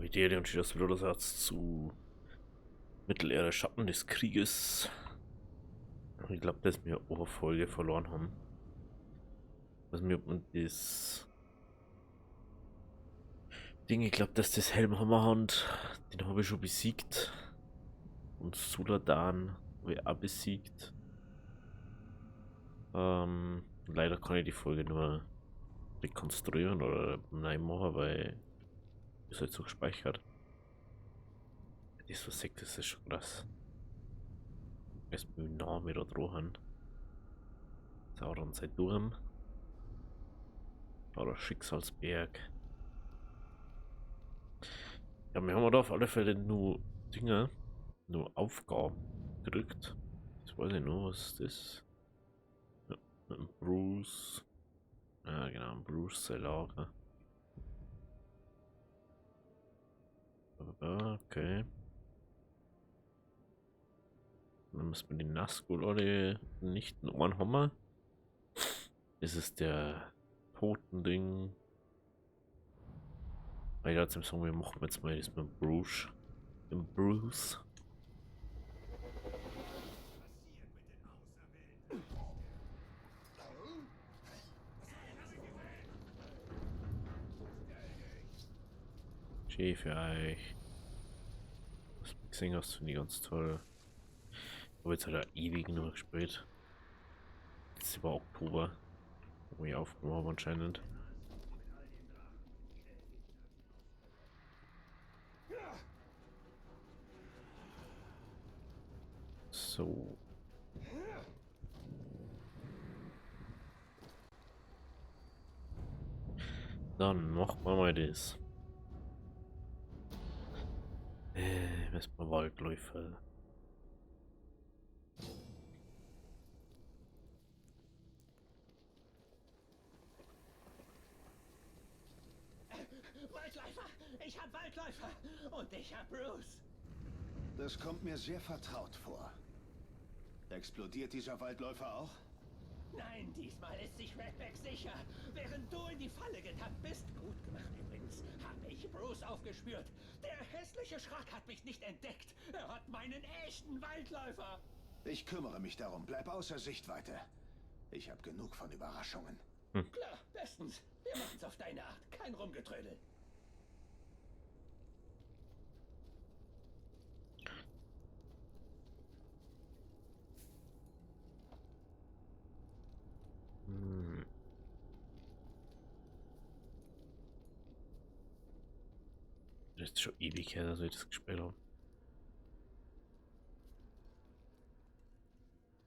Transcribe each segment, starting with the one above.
Viderie und steht das wieder Satz zu Mittelerde Schatten des Krieges. Ich glaube, dass wir Oberfolge verloren haben. Ich weiß nicht, ob man das Ding, ich glaube, dass das Helmhammerhand, den habe ich schon besiegt. Und Suladan habe ich auch besiegt. Leider kann ich die Folge nur rekonstruieren oder neu machen, weil ist halt so gespeichert. Die so Sekte ist schon krass. Erst mit dem Namen da dran. Sauron sei Durm. Oder Schicksalsberg. Ja, wir haben da auf alle Fälle nur Dinge, nur Aufgaben gedrückt. Jetzt weiß ich nur, was das ist. Ja, mit dem Bruce. Ja, genau, Bruce sein Lager. Okay. Dann müssen wir die Nazgul alle nicht in Ohren haben. Das ist der Totending. Ich dachte zum Song, wir machen jetzt mal das mit Bruce. Im Bruce. Schön für euch. Das Mixing hast finde ich ganz toll. Aber jetzt hat er ewig nur gespielt. Jetzt über Oktober. Wo ich aufgenommen habe anscheinend. So. Dann machen wir mal das. Erstmal Waldläufer. Waldläufer! Ich hab Waldläufer! Und ich hab Bruce! Das kommt mir sehr vertraut vor. Explodiert dieser Waldläufer auch? Nein, diesmal ist sich Redback sicher. Während du in die Falle getappt bist, gut gemacht übrigens, habe ich Bruce aufgespürt. Der hässliche Schrack hat mich nicht entdeckt. Er hat meinen echten Waldläufer. Ich kümmere mich darum. Bleib außer Sichtweite. Ich habe genug von Überraschungen. Klar, bestens. Wir machen's auf deine Art. Kein Rumgetrödel. Das ist schon ewig her, dass ich das gespielt habe.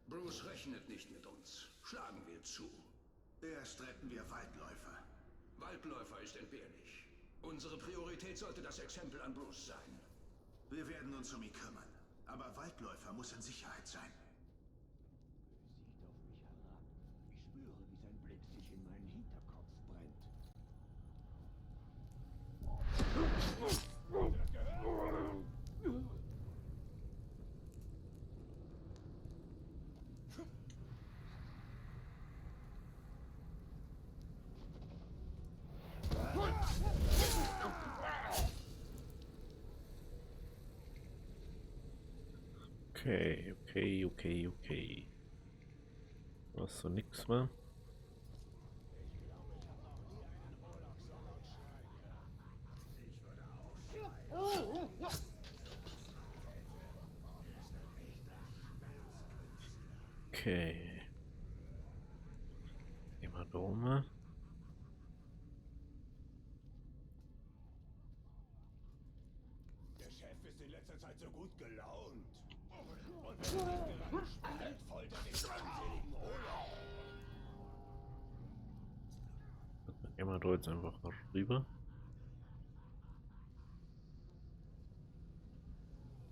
Bruce rechnet nicht mit uns. Schlagen wir zu. Erst retten wir Waldläufer. Waldläufer ist entbehrlich. Unsere Priorität sollte das Exempel an Bruce sein. Wir werden uns um ihn kümmern. Aber Waldläufer muss in Sicherheit sein. Sieht auf mich herab. Ich spüre, wie sein Blick sich in meinen Hinterkopf brennt. Okay. Was so nix mehr. Okay. Immer Dome. Der Chef ist in letzter Zeit so gut gelaunt. Und wenn er nicht gerade spielt, foltert den armseligen Olaf. Immer da jetzt einfach rüber.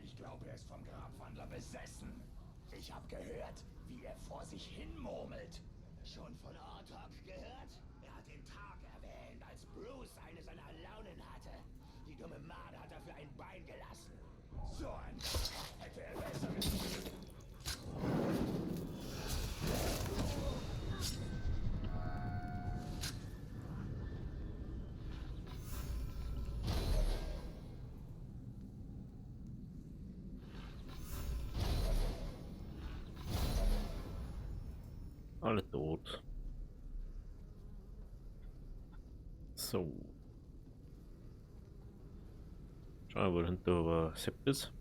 Ich glaube, er ist vom Grabwandler besessen. Ich habe gehört, wie er vor sich hin murmelt. Schon von Artak gehört? Er hat den Tag erwähnt, als Bruce eine seiner Launen hatte. Die dumme Made hat dafür ein Bein gelassen. So ein hätte er besser gespielt. So. Schauen wir mal, hinter aber Sept ist.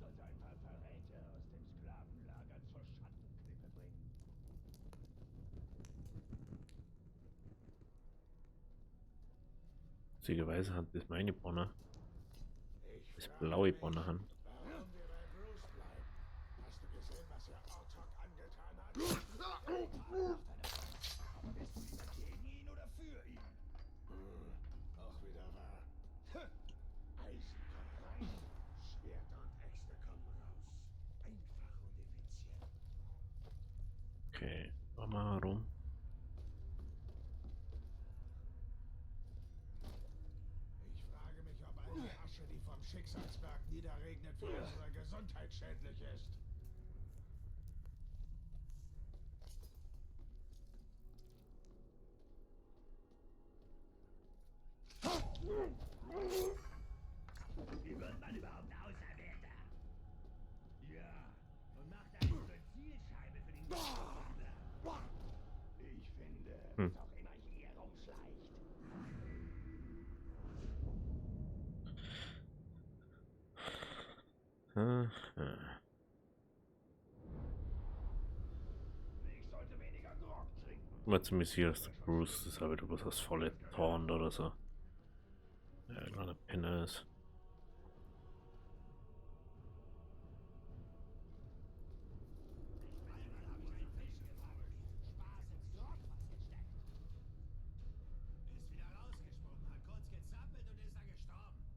Sollte ein paar Verräter aus dem Sklavenlager zur Schattenklippe bringen. Witzigerweise hat das meine Bonner. Ich Das frage blaue mich, Bonner. warum wir bei Bruce bleiben. Hast du gesehen, was er Autok angetan hat? Aber bist du lieber gegen ihn oder für ihn? Auch wieder wahr. Eisen kommt rein, Schwerter und Äxte kommen raus. Einfach und effizient. Okay, machen wir mal rum. Ich frage mich, ob all die Asche, die vom Schicksalsberg niederregnet, für unsere Gesundheit schädlich ist. Wie wird man überhaupt Auserwählter? Ja, und macht einen zur Zielscheibe für den Gegenspieler. Ich finde, was auch immer hier rumschleicht. Ich sollte weniger Grog trinken. Mal ziemlich sicher, dass der Bruce das aber du was volle Torn oder so. Ja, ein kleiner Penner ist. Ist wieder rausgesprungen, hat kurz gezappelt und ist dann gestorben.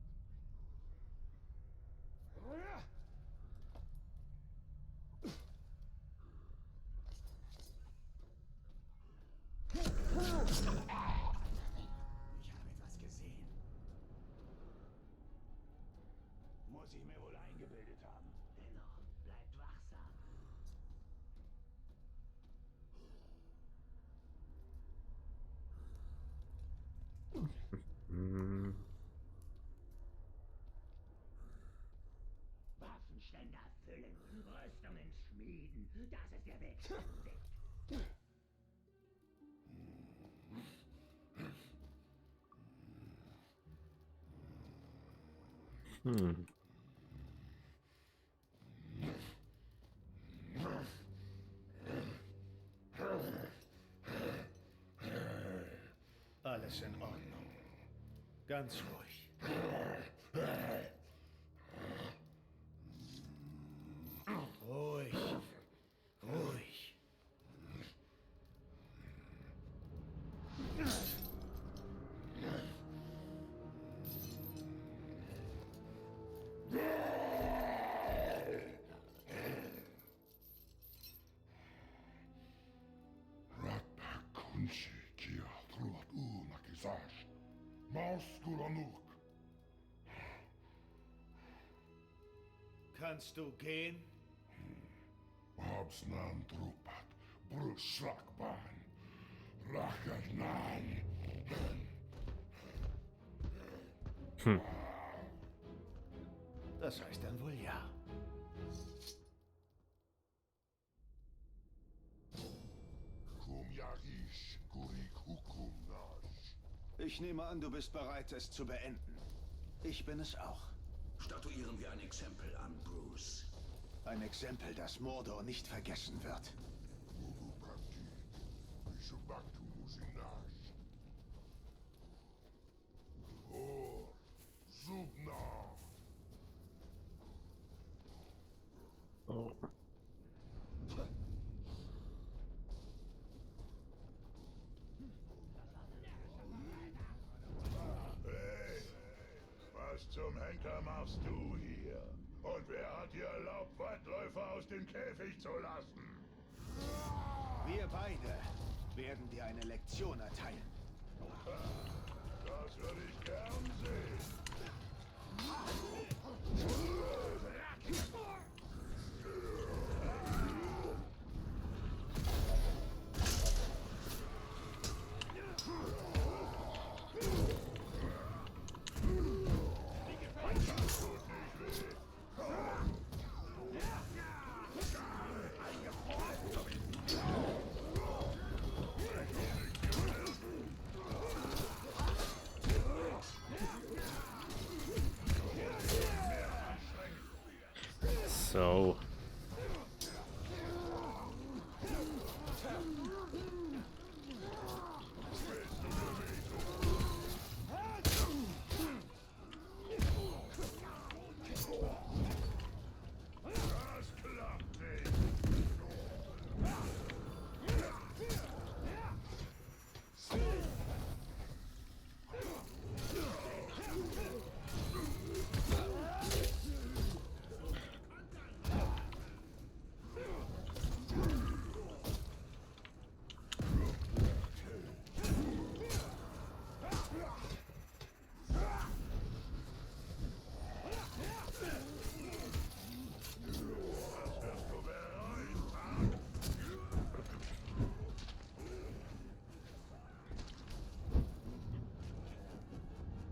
Ich habe etwas gesehen. Muss ich mir wohl eingebildet haben. Dennoch, bleibt wachsam. Hm, Waffenständer füllen, Rüstungen schmieden. Das ist der Weg. hm. Alles in Ordnung. Ganz ruhig. Ruhig. Ruhig. Kunshi kia truat unakisash. Mauskulanuk. Kannst du gehen? Habsnan trupat. Bruslakban. Rakagnan. Das heißt dann wohl ja. Kumyagish kurik hukumnash. Ich nehme an, du bist bereit, es zu beenden. Ich bin es auch. Statuieren wir ein Exempel an, Bruce. Ein Exempel, das Mordor nicht vergessen wird. Mugupati. Bishubaktu musinash. Oh, Subna. Oh. Hey, was zum Henker machst du hier? Und wer hat dir erlaubt, Waldläufer aus dem Käfig zu lassen? Wir beide werden dir eine Lektion erteilen. Das würde ich gern sehen. Oh. Das klappt nicht.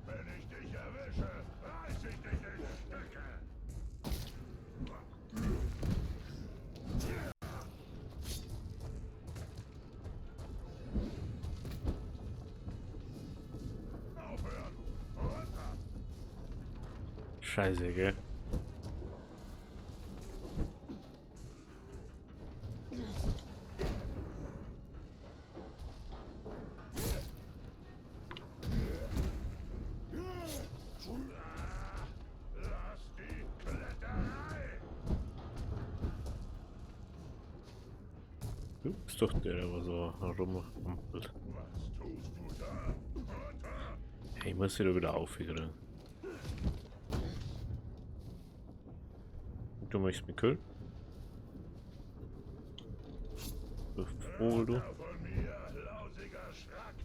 Wenn ich dich erwische, reiß ich dich in Stücke. Aufhören! Runter! Scheiße, gell? Lass die Kletterei! Du bist doch der, der so rumrumpelt. Was tust du da? Runter! Hey, ich muss sie da wieder aufhören. Du möchtest mich killen? Du Vogel, du. Runter von mir, lausiger Schrack!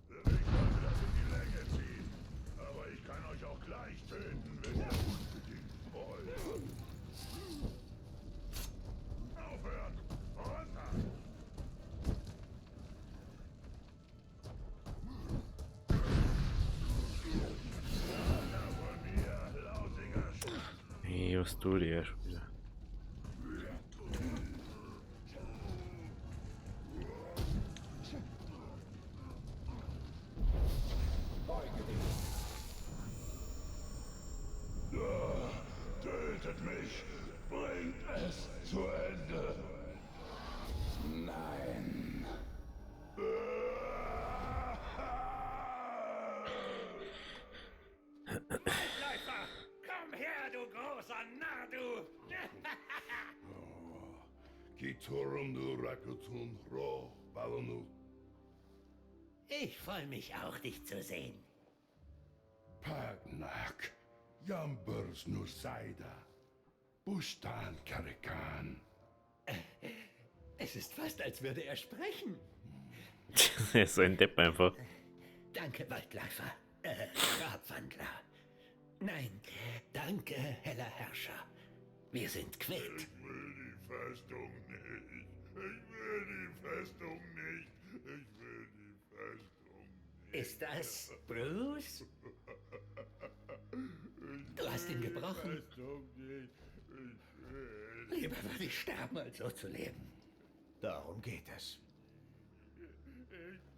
Ich wollte das in die Länge ziehen, aber ich kann euch auch gleich töten, wenn ihr unbedingt wollt. Aufhören! Runter! Runter von mir, lausiger Schrack! Hey, was tut ihr schon wieder? Tötet mich! Bringt es zu Ende! Nein. Läufer, komm her, du großer Narr, du! Kiturumdu Rakutun Ro Balonu Ich freue mich auch, dich zu sehen. Pagnak Yambers Nusaida Bustan Karikan. Es ist fast, als würde er sprechen. Er ist so ein Depp einfach. Danke, Waldläufer. Grabwandler. Nein, danke, heller Herrscher. Wir sind quitt. Ich will die Festung nicht. Ich will die Festung nicht. Ich will die Festung nicht. Ist das Bruce? Du hast ihn gebrochen. Festung nicht. Ich will. Lieber würde ich sterben, als so zu leben. Darum geht es.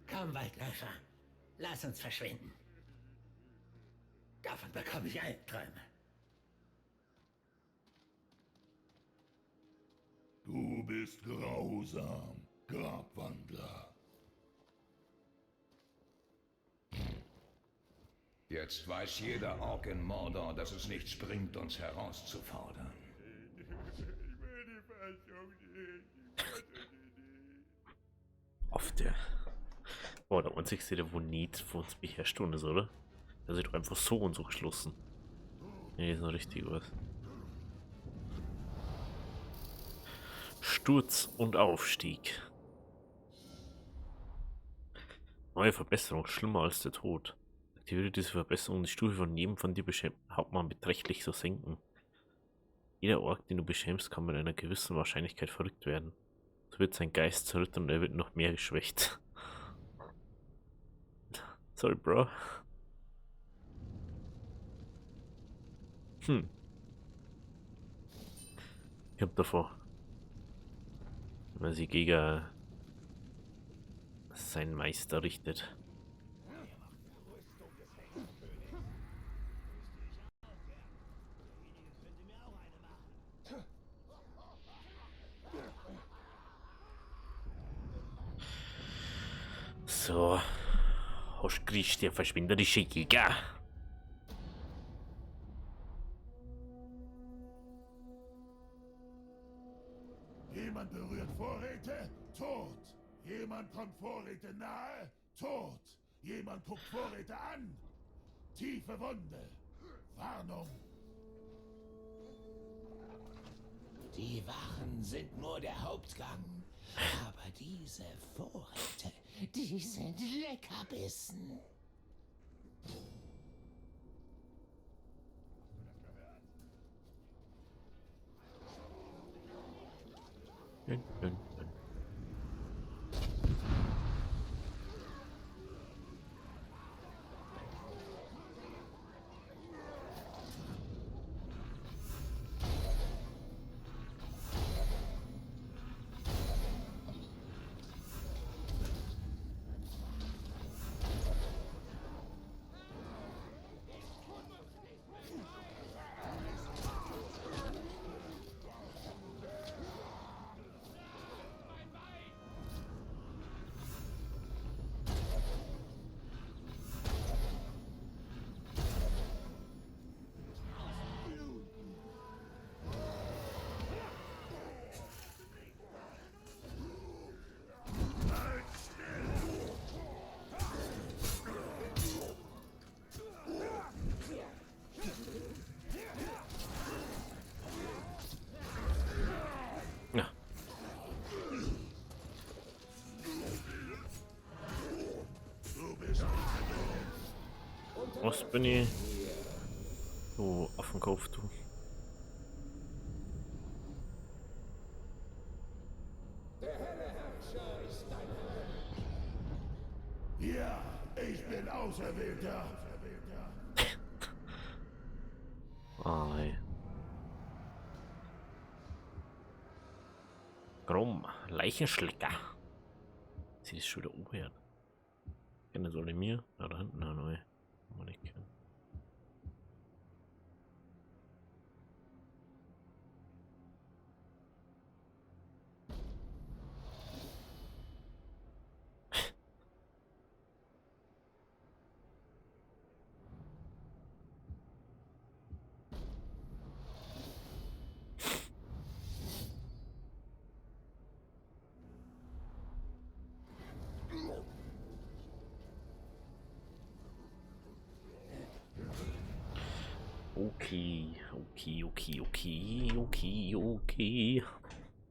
Komm, Waldläufer. Lass uns verschwinden. Davon bekomme ich Albträume. Du bist grausam, Grabwandler. Jetzt weiß jeder Ork in Mordor, dass es nichts bringt, uns herauszufordern. Ich will die Festung nicht. Auf der. Boah, der einzigste, der wo nicht von uns beherrscht worden ist, oder? Der ist doch einfach so und so geschlossen. Nee, ist noch richtig was. Sturz und Aufstieg. Neue Verbesserung, schlimmer als der Tod. Aktiviere diese Verbesserung, um die Stufe von jedem von dir beschämten Hauptmann beträchtlich zu senken. Jeder Ork, den du beschämst, kann mit einer gewissen Wahrscheinlichkeit verrückt werden. So wird sein Geist zerrüttet und er wird noch mehr geschwächt. Sorry, Bro. Ich hab davor, wenn er sich gegen seinen Meister richtet. Also, hast griecht der verschwenderische Jäger. Jemand berührt Vorräte? Tot. Jemand kommt Vorräte nahe? Tot. Jemand guckt Vorräte an? Tiefe Wunde. Warnung. Die Wachen sind nur der Hauptgang. Aber diese Vorräte, die sind Leckerbissen. Dün, dün, dün. Ja. Was bin ich? Du Affenkopf, du. Ja, ich bin Auserwählter. Ei. Krumm, Leichenschlecker. Sie ist schon wieder umher. Keine soll in mir? Na, da hinten, nein. Mal nicht kennen. Okay.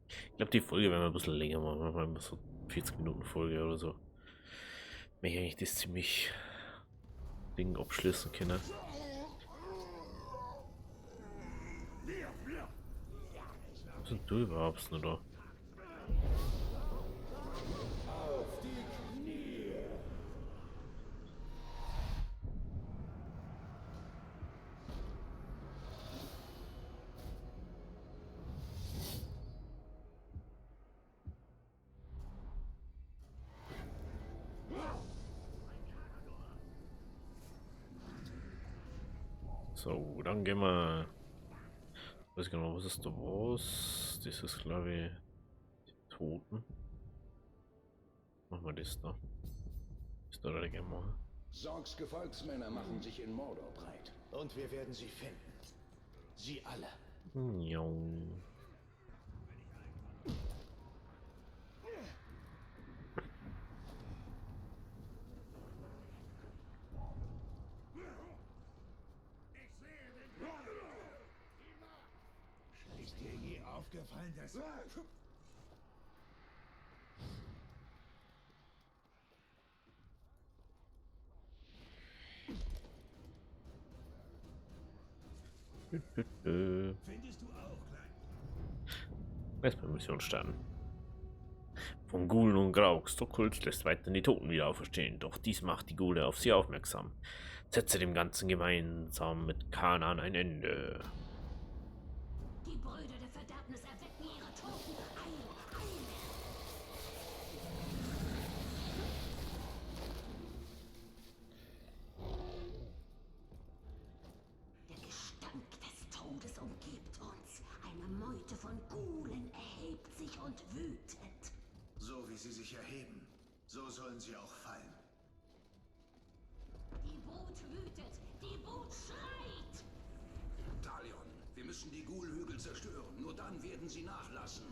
Ich glaube, die Folge werden wir ein bisschen länger machen. Wir machen so 40 Minuten Folge oder so. Wenn ich eigentlich das ziemlich Ding abschließen können. Was sind du überhaupt noch da? So, dann gehen wir. Ich weiß genau, was ist da was? Das ist, glaube ich, die Toten. Machen wir das da. Das da oder gerne machen. Sorgs Gefolgsmänner machen sich in Mordor breit. Und wir werden sie finden. Sie alle. Ja. Ist dir je aufgefallen, dass... Findest du auch, Klein? Erstmal Mission starten. Von Ghoulen und Graux, der Kult lässt weiter die Toten wieder auferstehen, doch dies macht die Ghule auf sie aufmerksam. Setze dem Ganzen gemeinsam mit Kanan ein Ende. Die Brüder der Verderbnis erwecken ihre Toten. Eile. Der Gestank des Todes umgibt uns. Eine Meute von Ghoulen erhebt sich und wütet. So wie sie sich erheben, so sollen sie auch fallen. Wut wütet, die Wut schreit! Talion, wir müssen die Ghoul-Hügel zerstören. Nur dann werden sie nachlassen.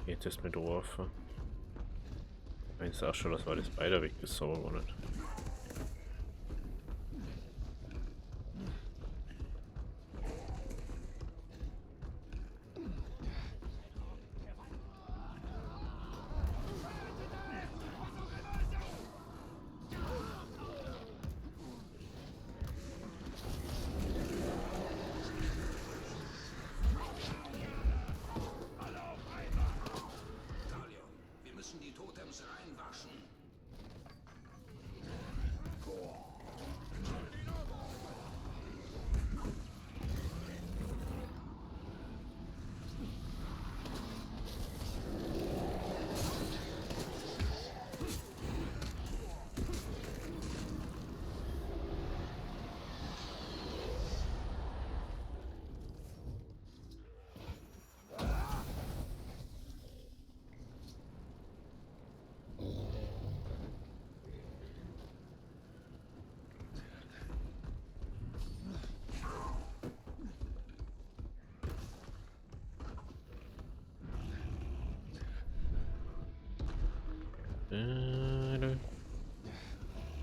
Jetzt ist mit Rohrfe. Ich sag schon, das war das beide weg ist, aber nicht. Talion, wir müssen die Totems reinwaschen.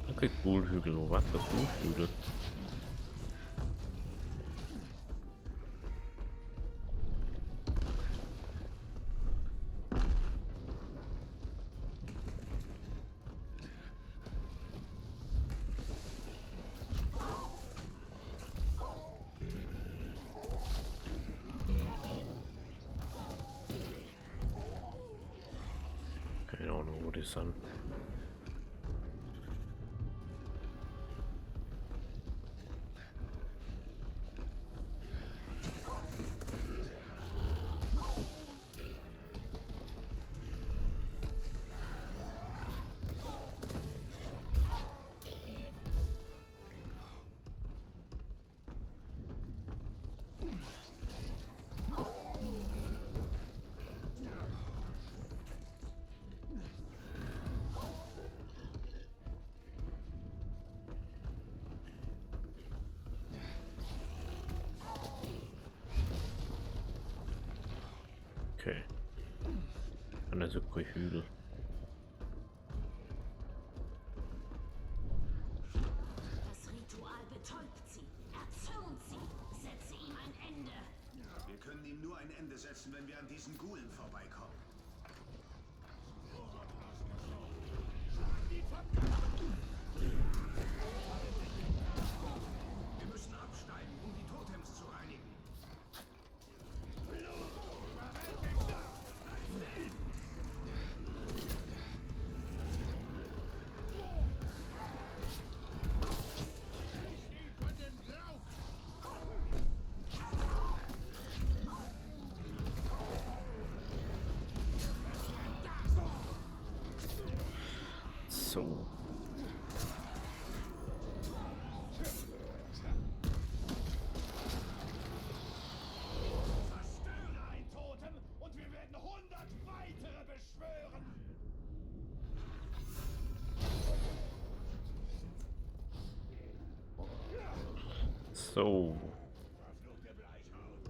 Okay, Ghoul-Hügel, wo war das Ghoul-Hügel? Keine Ahnung, wo die sind. Okay. Also kein Hügel. Das Ritual betäubt sie, erzürnt sie, setze ihm ein Ende. Wir können ihm nur ein Ende setzen, wenn wir an diesen Ghoulen vorbeikommen. Wir müssen absteigen, um die Totems zu reinigen. So. Zerstöre ein Totem und wir werden 100 weitere beschwören! So. Verfluchte Bleichhaut!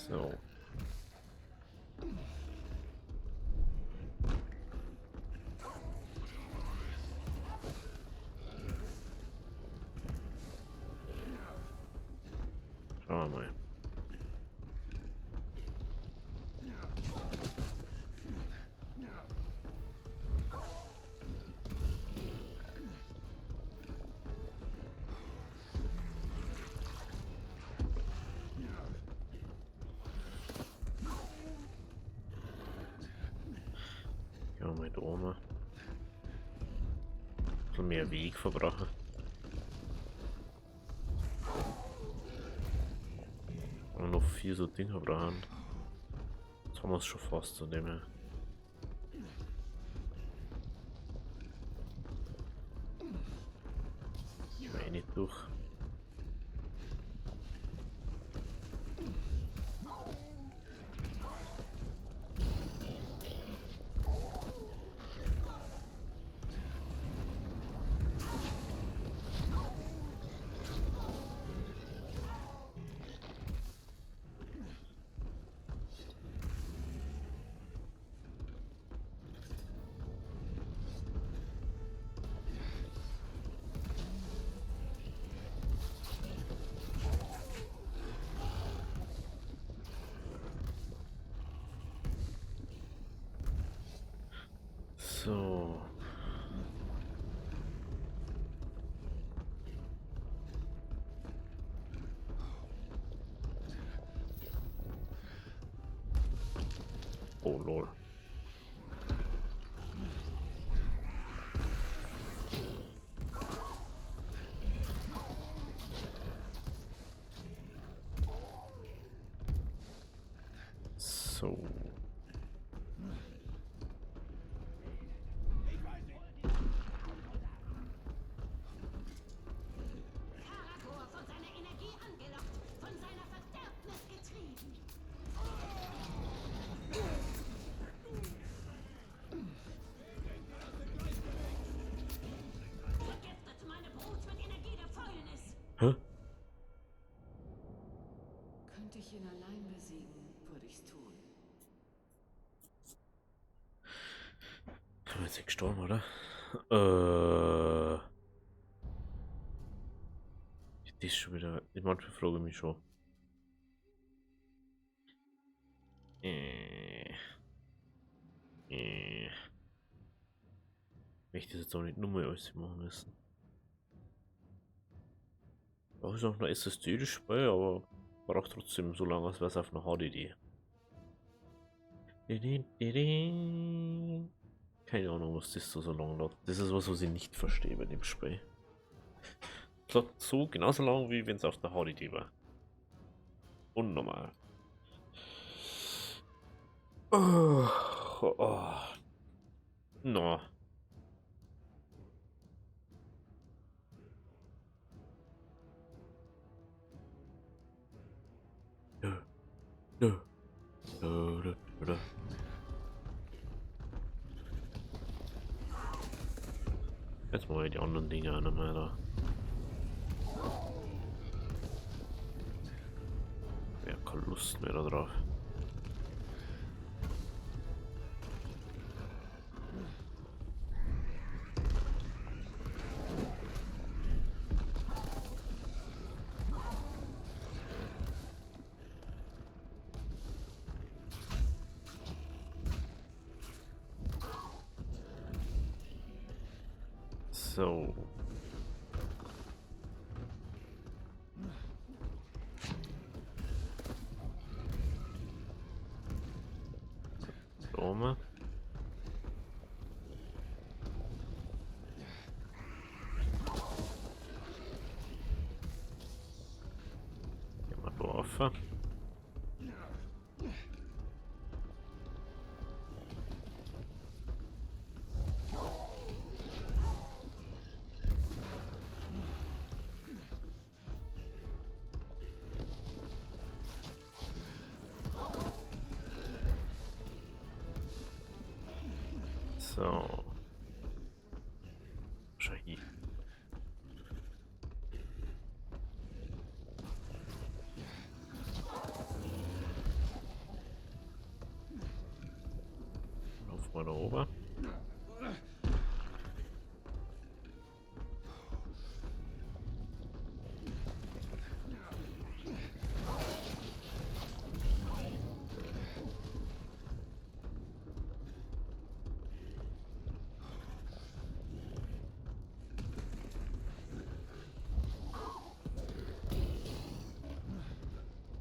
So. Schauen wir mal. nochmal da oben. Ein bisschen mehr Weg verbrauchen. Und noch 4 so Dinge brauchen. Jetzt haben wir es schon fast zu dem her. Ich meine nicht durch. So. Oh lol. So. Karagor von seiner Energie angelockt, von seiner Verderbnis getrieben. Vergiftet meine Brut mit Energie der Fäulnis. Hä? Könnte ich ihn allein besiegen, würde ich's tun. Ich bin jetzt nicht gestorben, oder? Das ist schon wieder. Manchmal frage ich mich schon. Ich das jetzt auch nicht nur mal alles machen müssen. Auch ist noch eine SSD das Spiel, aber braucht trotzdem so lange, als wäre es auf einer HDD. Keine Ahnung, was das so lange dauert. Das ist was ich nicht verstehe bei dem Spiel. So genauso lang, wie wenn es auf der HDD war. Unnormal. Oh. No. Jetzt mal die anderen Dinge an einmal da. Ja, keine Lust mehr da drauf. So. Oben. Gehen wir da rauf. So. Schau hier. Lauf mal da oben.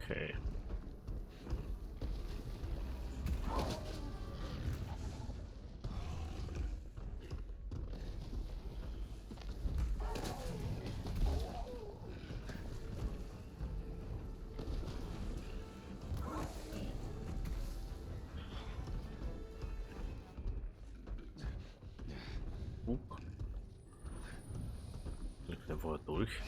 Okay. Dolch.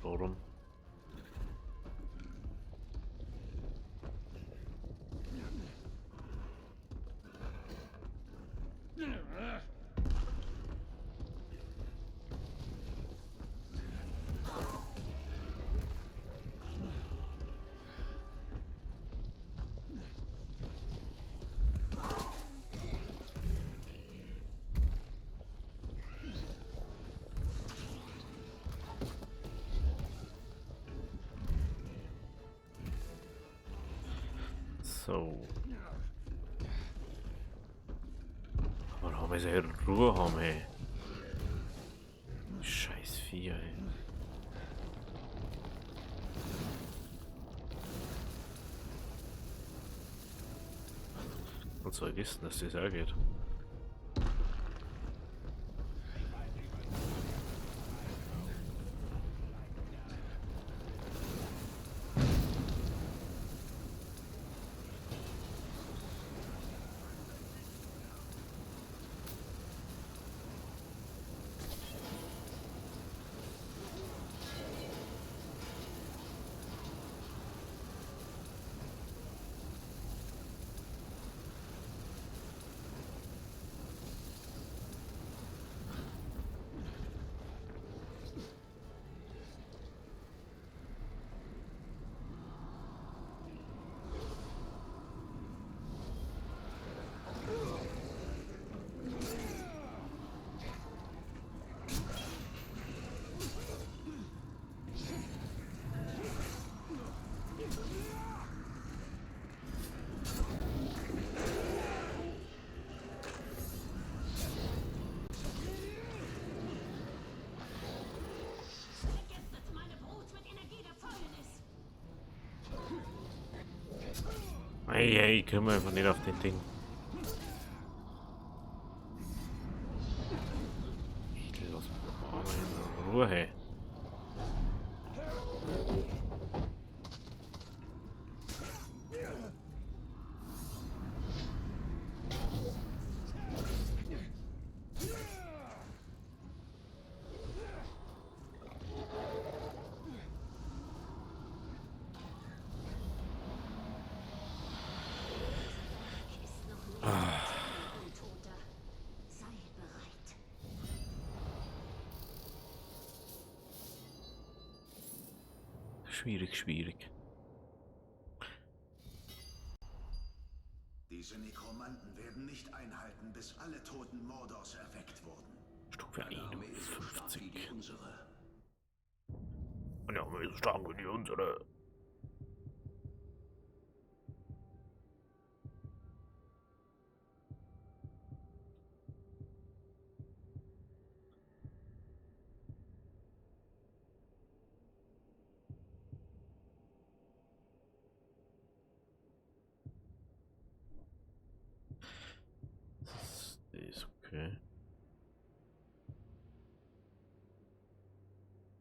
Warum? So. Aber haben wir sehr Ruhe haben, ey. Scheiß Vieh, ey. Und so vergessen, dass das auch geht. Ey, ich komme einfach nicht auf den Ding. Ich lass mal in Ruhe, hey. Schwierig, schwierig. Diese Nekromanten werden nicht einhalten, bis alle Toten Mordors erweckt wurden. Stufe Eine Armee so stark wie 51. die unsere. Und ja, so stark wie die unsere. Das ist okay.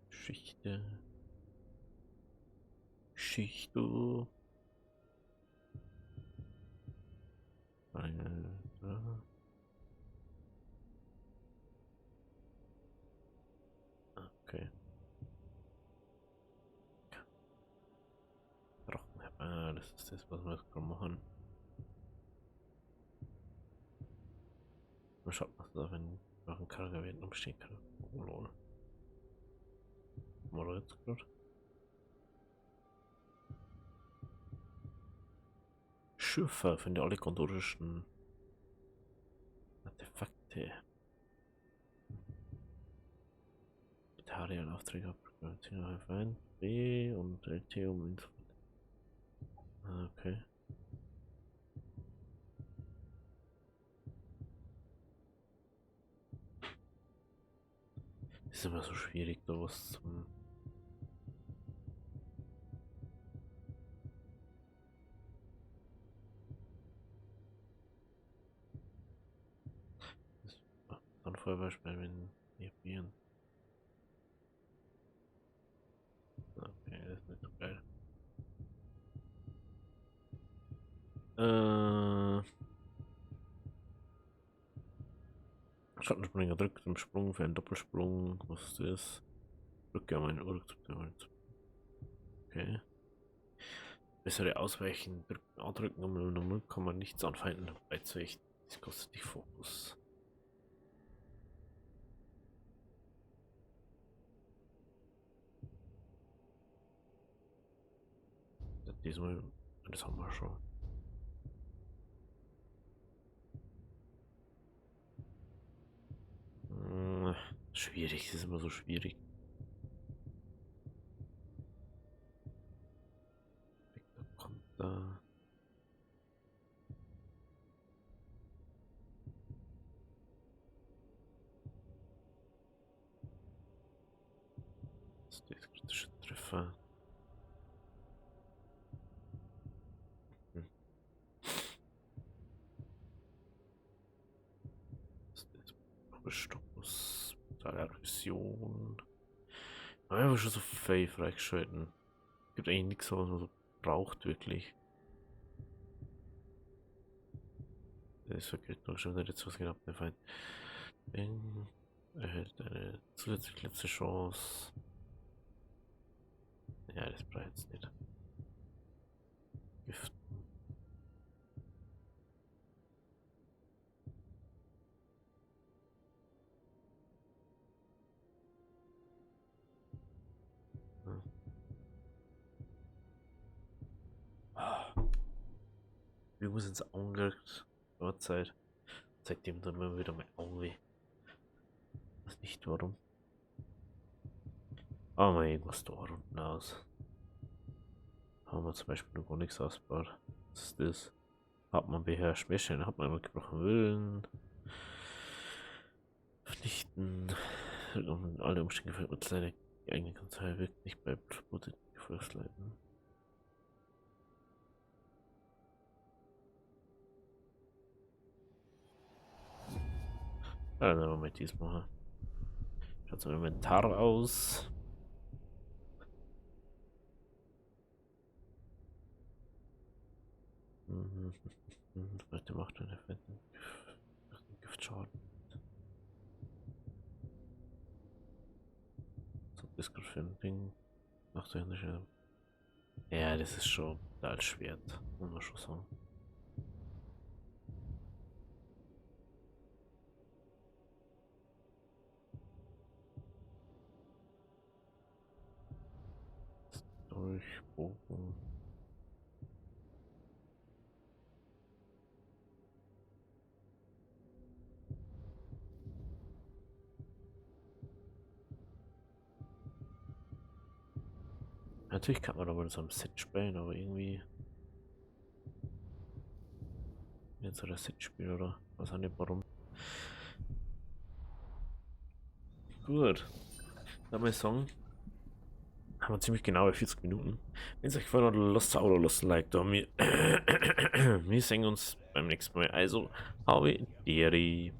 Geschichte. Geschichte. Alter. Okay. Trockenherbal, das ist das, was wir jetzt gerade machen. Mal schauen, was da, wenn noch ein Karger wird umstehen kann. Oh, lol. Mal jetzt gerade. Schiffe finde alle kondorischen Artefakte. Aufträge abgegeben. B und LT um. Okay. Ist immer so schwierig, da was zum. Feuerwehrspenden reagieren. Okay, das ist nicht so geil. Schattenspringer drückt im Sprung für einen Doppelsprung. Was ist das? Drücke um einen Urlaub. Okay. Bessere Ausweichen, drücken um 0, kann man nichts an Feinden beizuechten. Das kostet dich Fokus. Diesmal, das haben wir schon. Schwierig, das ist immer so schwierig. Da kommt da. Das ist der kritische Treffer. Stoppus, Aggression. Einfach schon so viel freigeschalten. Gibt eigentlich nichts, was man so braucht, wirklich. Das vergilt noch schon wieder jetzt was gehabt, der Feind. Erhält eine zusätzliche letzte Chance. Ja, das braucht jetzt nicht. Gift. Irgendwas ins Auge gekriegt. Uhrzeit. Seitdem dann immer wieder mein Auge weh. Ich weiß nicht warum. Aber mal irgendwas da unten aus. Haben wir zum Beispiel noch gar nichts ausgebaut. Was ist das? Hat man beherrscht Mäschchen, hat man immer gebrochen Willen. Vernichten. Und alle Umstände gefällt uns leider die eigene Kanzlei wirkt nicht bei Blut Gefolgsleiten. Ja, dann werden wir mal dies machen. Schaut so ein Inventar aus. Leute macht eine fetten Giftschaden. So, das gerade für ein Ding. Macht er nicht. Ja, das ist schon als Schwert, muss man schon sagen. Durchbogen. Natürlich kann man aber das am Set spielen, aber irgendwie. Jetzt so das Set spielen oder was an dem warum. Gut. Dann mal sagen. Haben wir ziemlich genau 40 Minuten. Wenn es euch gefallen hat, lasst ein Abo, lasst ein Like da. Wir sehen uns beim nächsten Mal. Also, habe Deri.